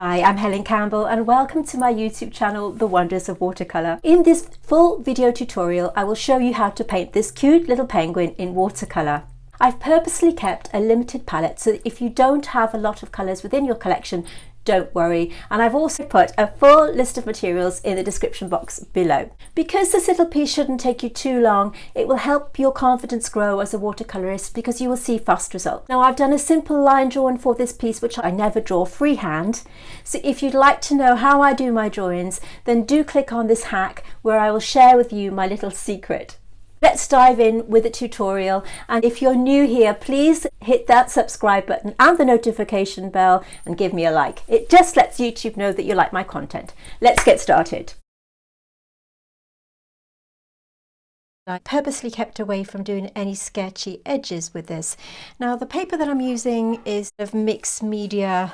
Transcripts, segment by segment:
Hi, I'm Helen Campbell and welcome to my YouTube channel, The Wonders of Watercolour. In this full video tutorial, I will show you how to paint this cute little penguin in watercolour. I've purposely kept a limited palette so that if you don't have a lot of colours within your collection, don't worry. And I've also put a full list of materials in the description box below. Because this little piece shouldn't take you too long, it will help your confidence grow as a watercolourist because you will see fast results. Now I've done a simple line drawing for this piece which I never draw freehand. So if you'd like to know how I do my drawings, then do click on this hack where I will share with you my little secret. Let's dive in with the tutorial, and if you're new here, please hit that subscribe button and the notification bell and give me a like. It just lets YouTube know that you like my content. Let's get started. I purposely kept away from doing any sketchy edges with this. Now the paper that I'm using is of mixed media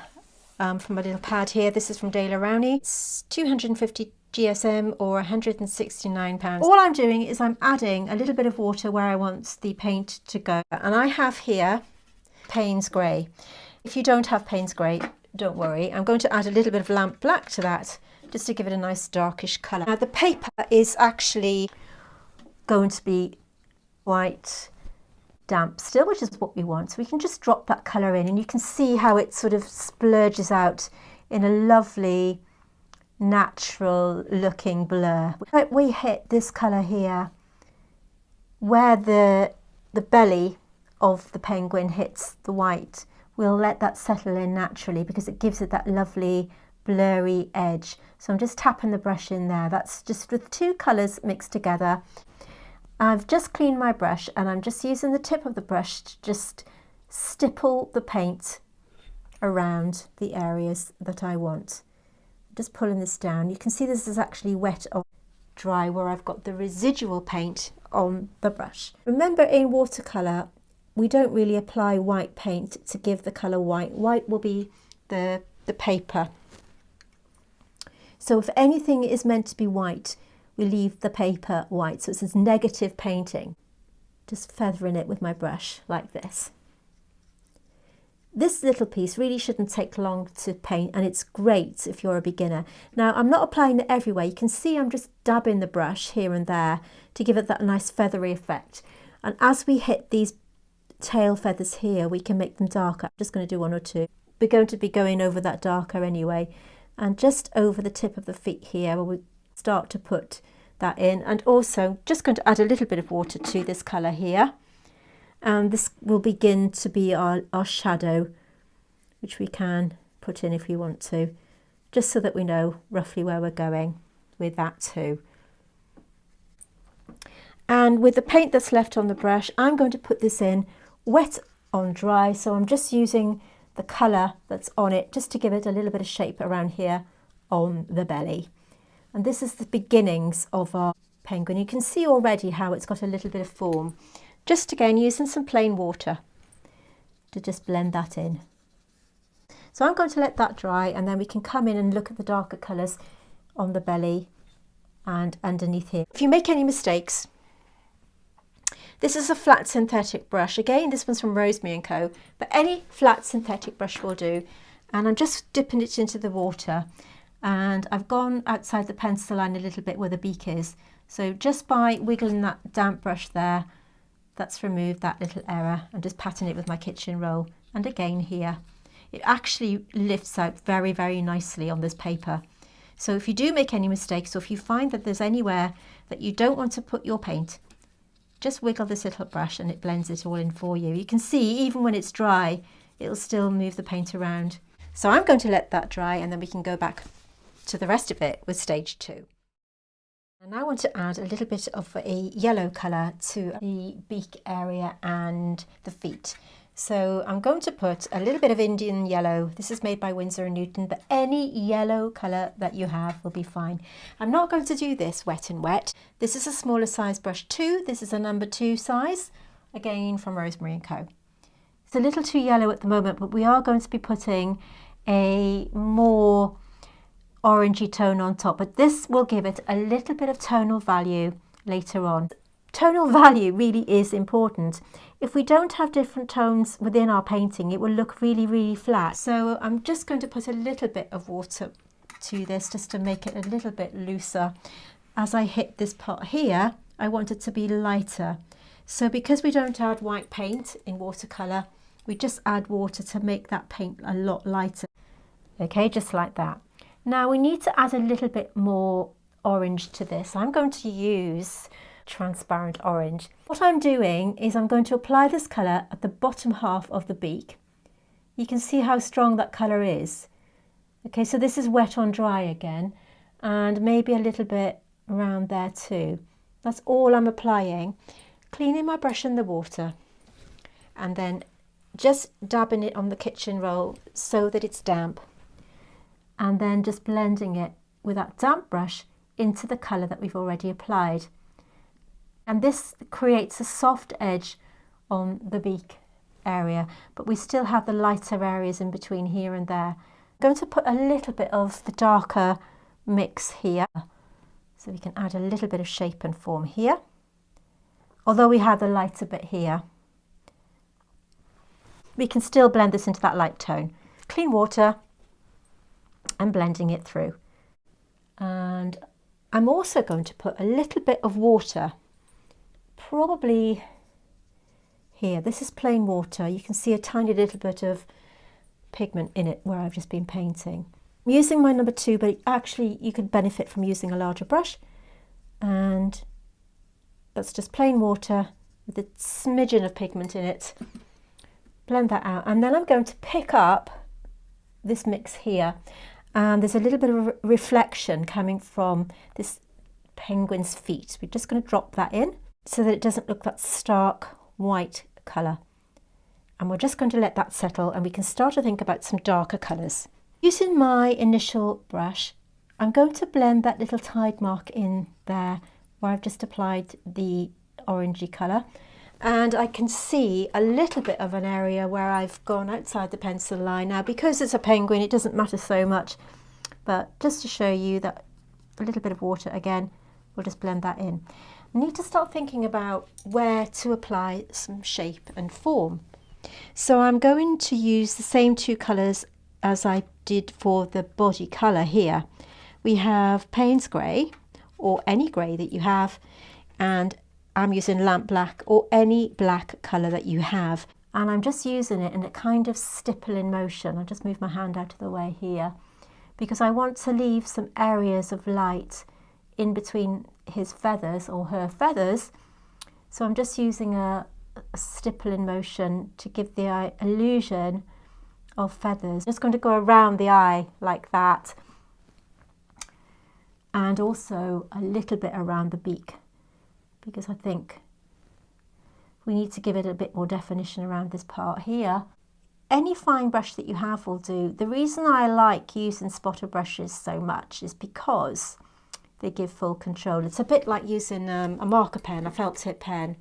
from my little pad here. This is from Rowney. It's 250 GSM or £169. All I'm doing is I'm adding a little bit of water where I want the paint to go. And I have here Paynes Grey. If you don't have Paynes Grey, don't worry. I'm going to add a little bit of lamp black to that just to give it a nice darkish colour. Now the paper is actually going to be quite damp still, which is what we want. So we can just drop that colour in and you can see how it sort of splurges out in a lovely natural looking blur. We hit this colour here where the belly of the penguin hits the white. We'll let that settle in naturally because it gives it that lovely blurry edge. So I'm just tapping the brush in there. That's just with two colours mixed together. I've just cleaned my brush and I'm just using the tip of the brush to just stipple the paint around the areas that I want. Just pulling this down. You can see this is actually wet or dry where I've got the residual paint on the brush. Remember, in watercolour we don't really apply white paint to give the colour white. White will be the paper. So if anything is meant to be white, we leave the paper white. So it's this negative painting. Just feathering it with my brush like this. This little piece really shouldn't take long to paint and it's great if you're a beginner. Now I'm not applying it everywhere. You can see I'm just dabbing the brush here and there to give it that nice feathery effect. And as we hit these tail feathers here, we can make them darker. I'm just going to do one or two. We're going to be going over that darker anyway. And just over the tip of the feet here, we'll start to put that in. And also just going to add a little bit of water to this colour here. And this will begin to be our shadow, which we can put in if we want to, just so that we know roughly where we're going with that too. And with the paint that's left on the brush, I'm going to put this in wet on dry, so I'm just using the colour that's on it just to give it a little bit of shape around here on the belly. And this is the beginnings of our penguin. You can see already how it's got a little bit of form. Just again using some plain water to just blend that in. So I'm going to let that dry and then we can come in and look at the darker colours on the belly and underneath here. If you make any mistakes, this is a flat synthetic brush. Again, this one's from Rosemary Co, but any flat synthetic brush will do. And I'm just dipping it into the water and I've gone outside the pencil line a little bit where the beak is. So just by wiggling that damp brush there, that's removed that little error. I'm just patting it with my kitchen roll. And again here, it actually lifts out very, very nicely on this paper. So if you do make any mistakes or if you find that there's anywhere that you don't want to put your paint, just wiggle this little brush and it blends it all in for you. You can see even when it's dry, it'll still move the paint around. So I'm going to let that dry and then we can go back to the rest of it with stage 2. And I want to add a little bit of a yellow colour to the beak area and the feet. So I'm going to put a little bit of Indian yellow. This is made by Winsor & Newton, but any yellow colour that you have will be fine. I'm not going to do this wet and wet. This is a smaller size brush 2. This is a number 2 size, again from Rosemary Co. It's a little too yellow at the moment, but we are going to be putting a more orangey tone on top, but this will give it a little bit of tonal value later on. Tonal value really is important. if we don't have different tones within our painting, it will look really, really flat. So I'm just going to put a little bit of water to this just to make it a little bit looser. As I hit this part here, I want it to be lighter. So because we don't add white paint in watercolour, we just add water to make that paint a lot lighter. Okay, just like that. Now we need to add a little bit more orange to this. I'm going to use transparent orange. What I'm doing is I'm going to apply this colour at the bottom half of the beak. You can see how strong that colour is. Okay, so this is wet on dry again, and maybe a little bit around there too. That's all I'm applying. Cleaning my brush in the water and then just dabbing it on the kitchen roll so that it's damp, and then just blending it with that damp brush into the colour that we've already applied. And this creates a soft edge on the beak area, but we still have the lighter areas in between here and there. I'm going to put a little bit of the darker mix here, so we can add a little bit of shape and form here, although we have the lighter bit here. We can still blend this into that light tone. Clean water and blending it through. And I'm also going to put a little bit of water, probably here. This is plain water. You can see a tiny little bit of pigment in it where I've just been painting. I'm using my number 2, but actually you could benefit from using a larger brush. And that's just plain water with a smidgen of pigment in it. Blend that out, and then I'm going to pick up this mix here, and there's a little bit of reflection coming from this penguin's feet. We're just going to drop that in so that it doesn't look that stark white colour, and we're just going to let that settle, and we can start to think about some darker colours. Using my initial brush, I'm going to blend that little tide mark in there where I've just applied the orangey colour. And I can see a little bit of an area where I've gone outside the pencil line. Now, because it's a penguin, it doesn't matter so much, but just to show you that a little bit of water again, we'll just blend that in. I need to start thinking about where to apply some shape and form. So I'm going to use the same 2 colours as I did for the body colour here. We have Paynes Grey, or any grey that you have, and I'm using lamp black or any black colour that you have, and I'm just using it in a kind of stippling motion. I'll just move my hand out of the way here because I want to leave some areas of light in between his feathers or her feathers. So I'm just using a stippling motion to give the illusion of feathers. Just going to go around the eye like that, and also a little bit around the beak, because I think we need to give it a bit more definition around this part here. Any fine brush that you have will do. The reason I like using spotter brushes so much is because they give full control. It's a bit like using a marker pen, a felt tip pen.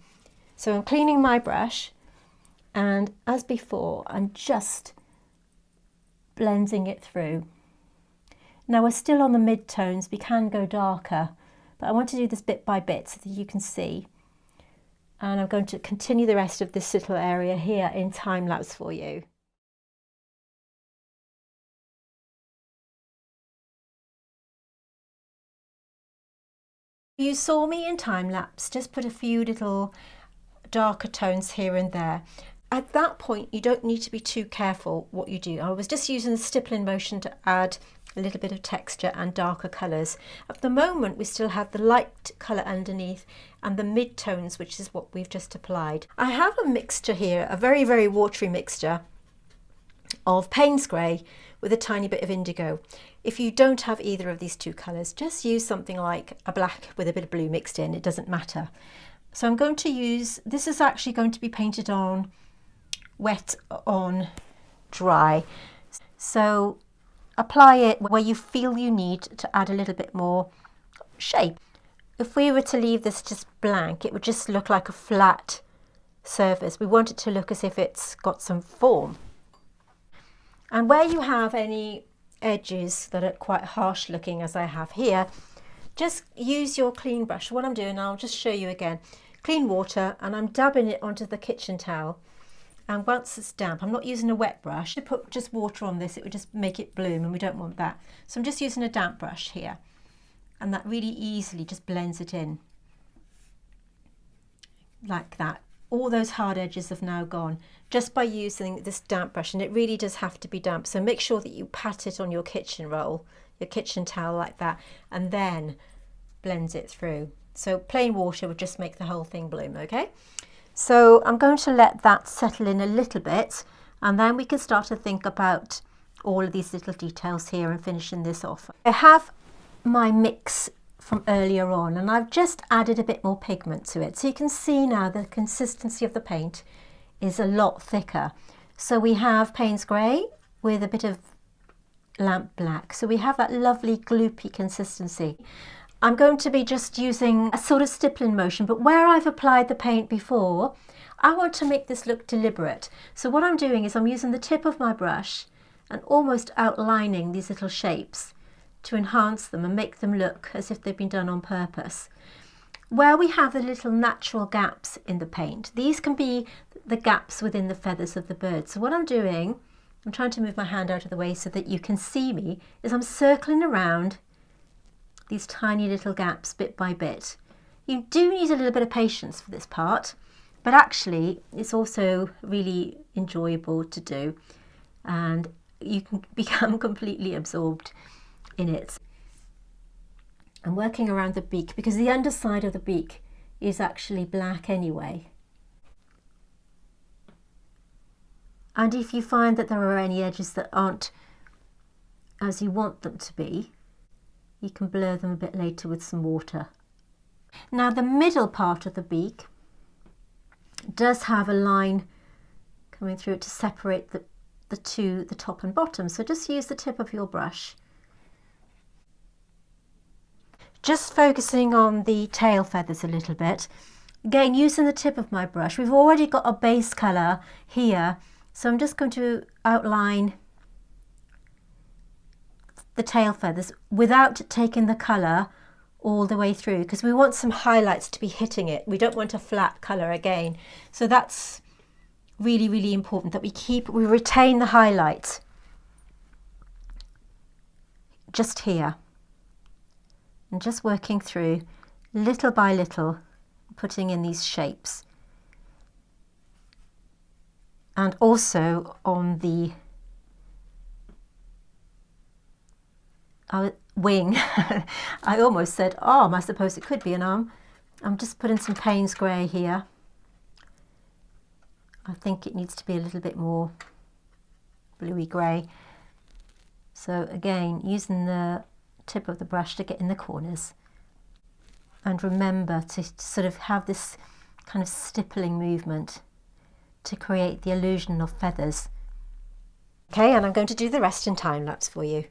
So I'm cleaning my brush, and as before, I'm just blending it through. Now we're still on the mid-tones, we can go darker, but I want to do this bit by bit so that you can see. And I'm going to continue the rest of this little area here in time-lapse for you. You saw me in time-lapse, just put a few little darker tones here and there. At that point, you don't need to be too careful what you do. I was just using the stippling motion to add a little bit of texture and darker colours. At the moment, we still have the light colour underneath and the mid-tones, which is what we've just applied. I have a mixture here, a very, very watery mixture of Paynes Grey with a tiny bit of indigo. If you don't have either of these 2 colours, just use something like a black with a bit of blue mixed in, it doesn't matter. So I'm going to use, this is actually going to be painted on wet on dry. So apply it where you feel you need to add a little bit more shape. If we were to leave this just blank, it would just look like a flat surface. We want it to look as if it's got some form. And where you have any edges that are quite harsh looking, as I have here, just use your clean brush. What I'm doing, I'll just show you again. clean water, and I'm dabbing it onto the kitchen towel. And once it's damp, I'm not using a wet brush. To put just water on this, it would just make it bloom, and we don't want that. So I'm just using a damp brush here, and that really easily just blends it in like that. All those hard edges have now gone just by using this damp brush, and it really does have to be damp. So make sure that you pat it on your kitchen roll, your kitchen towel like that, and then blends it through. So plain water would just make the whole thing bloom, okay? So I'm going to let that settle in a little bit, and then we can start to think about all of these little details here and finishing this off. I have my mix from earlier on, and I've just added a bit more pigment to it. So you can see now the consistency of the paint is a lot thicker. So we have Paynes Grey with a bit of lamp black. So we have that lovely gloopy consistency. I'm going to be just using a sort of stippling motion, but where I've applied the paint before, I want to make this look deliberate. So what I'm doing is I'm using the tip of my brush and almost outlining these little shapes to enhance them and make them look as if they've been done on purpose. Where we have the little natural gaps in the paint, these can be the gaps within the feathers of the bird. So what I'm doing, I'm trying to move my hand out of the way so that you can see me, is I'm circling around these tiny little gaps bit by bit. You do need a little bit of patience for this part, but actually it's also really enjoyable to do, and you can become completely absorbed in it. I'm working around the beak because the underside of the beak is actually black anyway. And if you find that there are any edges that aren't as you want them to be, you can blur them a bit later with some water. Now the middle part of the beak does have a line coming through it to separate the top and bottom. So just use the tip of your brush. Just focusing on the tail feathers a little bit. Again, using the tip of my brush. We've already got a base colour here, so I'm just going to outline the tail feathers without taking the colour all the way through, because we want some highlights to be hitting it. We don't want a flat colour again. So that's really, really important that we retain the highlights just here, and just working through little by little, putting in these shapes. And also on the wing, I almost said arm, I suppose it could be an arm. I'm just putting some Paynes Grey here. I think it needs to be a little bit more bluey grey. So again, using the tip of the brush to get in the corners. And remember to sort of have this kind of stippling movement to create the illusion of feathers. Okay, and I'm going to do the rest in time lapse for you.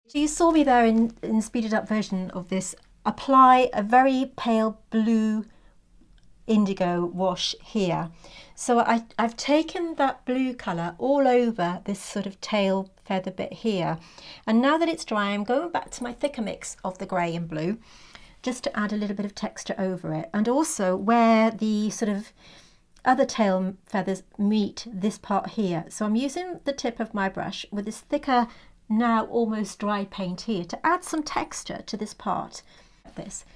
So you saw me there in speeded up version of this apply a very pale blue indigo wash here. So I've taken that blue colour all over this sort of tail feather bit here, and now that it's dry I'm going back to my thicker mix of the grey and blue just to add a little bit of texture over it, and also where the sort of other tail feathers meet this part here. So I'm using the tip of my brush with this thicker, now almost dry paint here to add some texture to this part like this.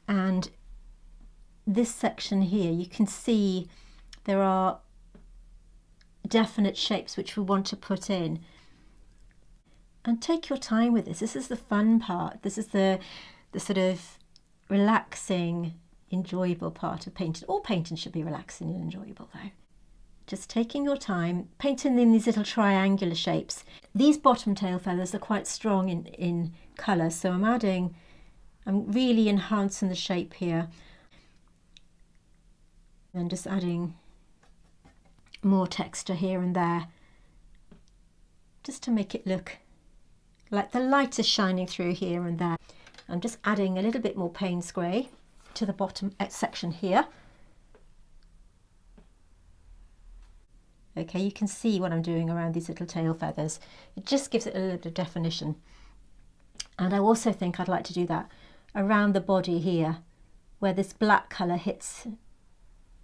And this section here, you can see there are definite shapes which we want to put in. And take your time with this. This is the fun part. This is the sort of relaxing, enjoyable part of painting. All painting should be relaxing and enjoyable though. Just taking your time, painting in these little triangular shapes. These bottom tail feathers are quite strong in colour, so I'm really enhancing the shape here. And just adding more texture here and there, just to make it look like the light is shining through here and there. I'm just adding a little bit more Paynes Grey to the bottom section here. Okay, you can see what I'm doing around these little tail feathers. It just gives it a little bit of definition. And I also think I'd like to do that around the body here, where this black colour hits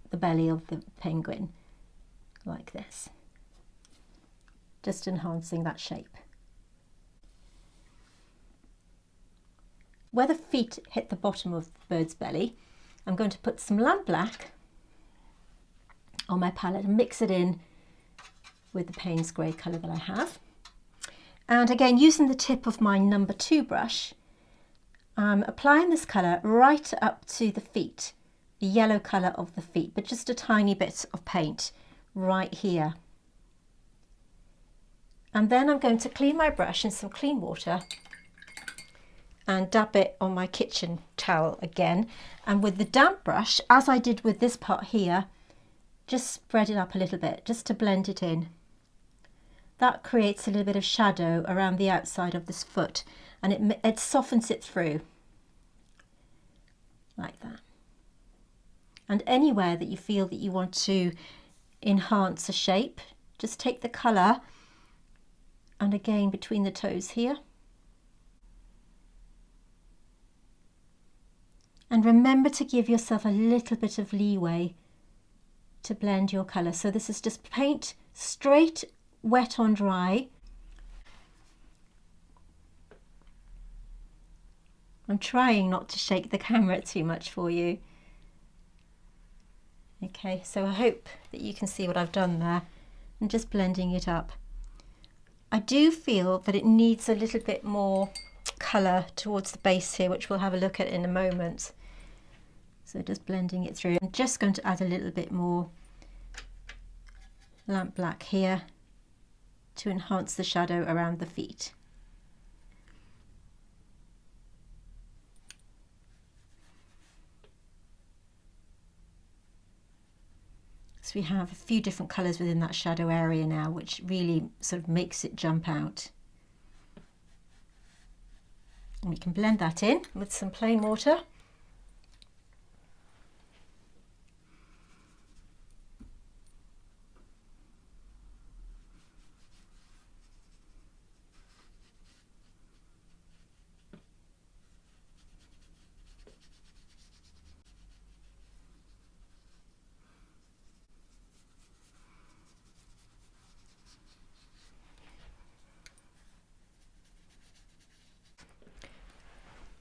the belly of the penguin, like this. Just enhancing that shape. Where the feet hit the bottom of the bird's belly, I'm going to put some lamp black on my palette and mix it in with the Paynes Grey colour that I have. And again, using the tip of my number 2 brush, I'm applying this colour right up to the feet, the yellow colour of the feet, but just a tiny bit of paint right here. And then I'm going to clean my brush in some clean water and dab it on my kitchen towel again. And with the damp brush, as I did with this part here, just spread it up a little bit, just to blend it in. That creates a little bit of shadow around the outside of this foot, and it softens it through, like that. And anywhere that you feel that you want to enhance a shape, just take the colour, and again between the toes here. And remember to give yourself a little bit of leeway to blend your colour. So this is just paint straight, wet on dry. I'm trying not to shake the camera too much for you. Okay, so I hope that you can see what I've done there. I'm just blending it up. I do feel that it needs a little bit more colour towards the base here, which we'll have a look at in a moment. So just blending it through. I'm just going to add a little bit more lamp black here to enhance the shadow around the feet. So we have a few different colours within that shadow area now, which really sort of makes it jump out. And we can blend that in with some plain water.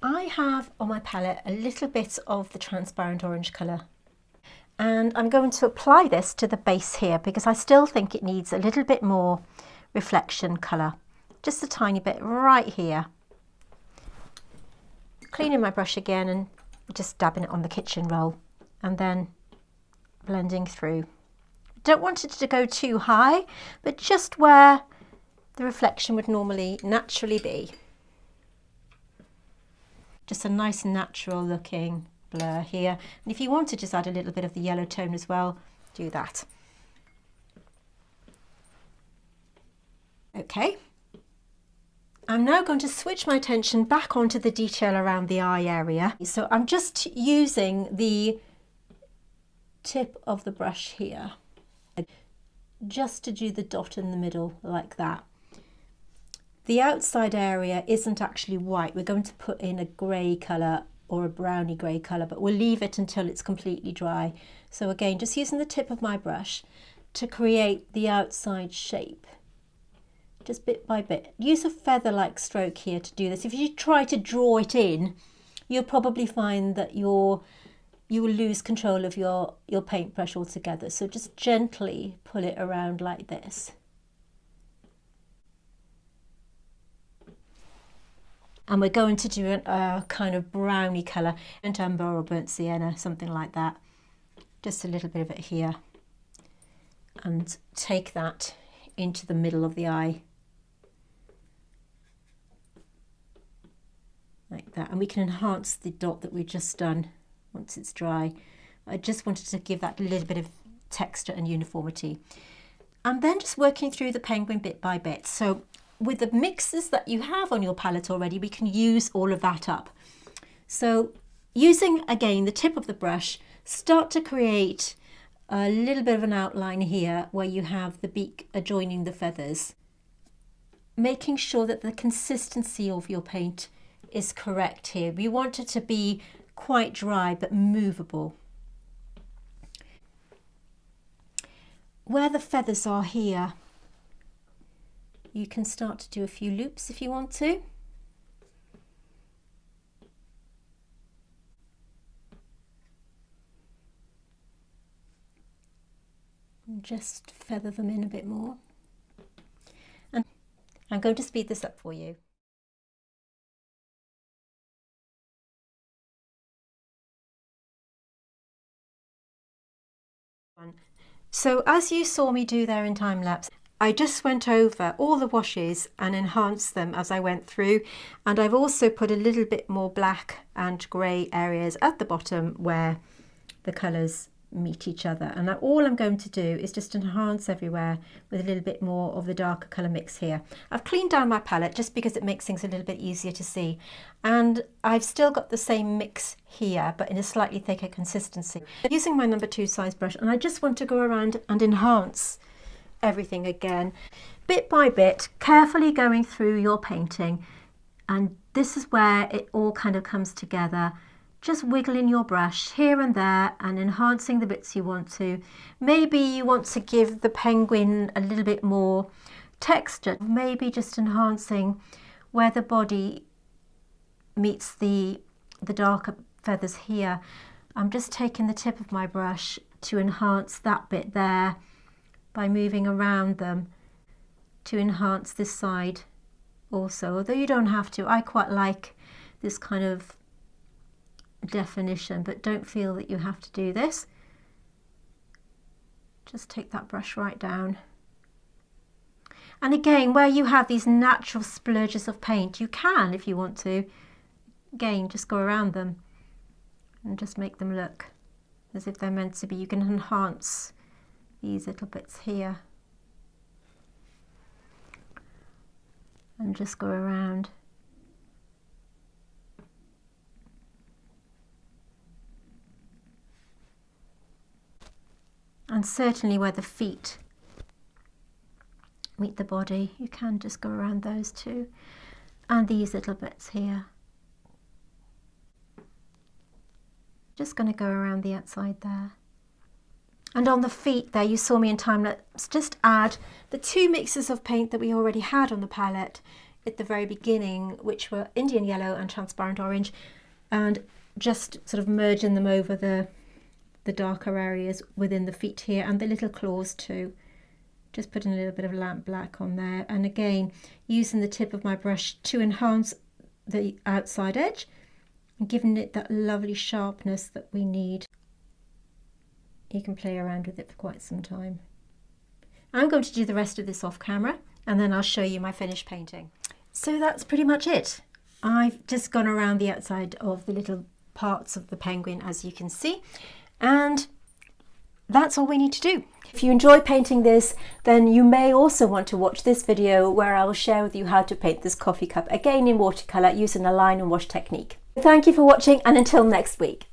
I have on my palette a little bit of the transparent orange colour, and I'm going to apply this to the base here because I still think it needs a little bit more reflection colour, just a tiny bit right here. Cleaning my brush again and just dabbing it on the kitchen roll and then blending through. Don't want it to go too high, but just where the reflection would normally naturally be. Just a nice natural looking blur here. And if you want to just add a little bit of the yellow tone as well, do that. Okay. I'm now going to switch my attention back onto the detail around the eye area. So I'm just using the tip of the brush here, just to do the dot in the middle like that. The outside area isn't actually white. We're going to put in a grey colour or a browny grey colour, but we'll leave it until it's completely dry. So again, just using the tip of my brush to create the outside shape, just bit by bit. Use a feather-like stroke here to do this. If you try to draw it in, you'll probably find that you will lose control of your paintbrush altogether. So just gently pull it around like this. And we're going to do a kind of browny colour, burnt umber or burnt sienna, something like that. Just a little bit of it here. And take that into the middle of the eye. Like that. And we can enhance the dot that we've just done once it's dry. I just wanted to give that a little bit of texture and uniformity. And then just working through the penguin bit by bit. So with the mixes that you have on your palette already, we can use all of that up. So using again the tip of the brush, start to create a little bit of an outline here where you have the beak adjoining the feathers, making sure that the consistency of your paint is correct here. We want it to be quite dry but movable. Where the feathers are here, you can start to do a few loops if you want to. And just feather them in a bit more. And I'm going to speed this up for you. So as you saw me do there in time lapse, I just went over all the washes and enhanced them as I went through, and I've also put a little bit more black and grey areas at the bottom where the colours meet each other, and all I'm going to do is just enhance everywhere with a little bit more of the darker colour mix here. I've cleaned down my palette just because it makes things a little bit easier to see, and I've still got the same mix here but in a slightly thicker consistency. I'm using my number 2 size brush, and I just want to go around and enhance everything again, bit by bit, carefully going through your painting, and this is where it all kind of comes together. Just wiggling your brush here and there and enhancing the bits you want to. Maybe you want to give the penguin a little bit more texture, maybe just enhancing where the body meets the darker feathers here. I'm just taking the tip of my brush to enhance that bit there by moving around them to enhance this side also, although you don't have to. I quite like this kind of definition, but don't feel that you have to do this. Just take that brush right down, and again where you have these natural splurges of paint, you can, if you want to, again just go around them and just make them look as if they're meant to be. You can enhance these little bits here and just go around. And certainly where the feet meet the body, you can just go around those too. And these little bits here. Just going to go around the outside there. And on the feet there, you saw me in time lapse just add the 2 mixes of paint that we already had on the palette at the very beginning, which were Indian Yellow and Transparent Orange, and just sort of merging them over the darker areas within the feet here, and the little claws too. Just putting a little bit of lamp black on there, and again using the tip of my brush to enhance the outside edge and giving it that lovely sharpness that we need. You can play around with it for quite some time. I'm going to do the rest of this off camera, and then I'll show you my finished painting. So that's pretty much it. I've just gone around the outside of the little parts of the penguin, as you can see. And that's all we need to do. If you enjoy painting this, then you may also want to watch this video where I will share with you how to paint this coffee cup, again in watercolour using a line and wash technique. Thank you for watching, and until next week.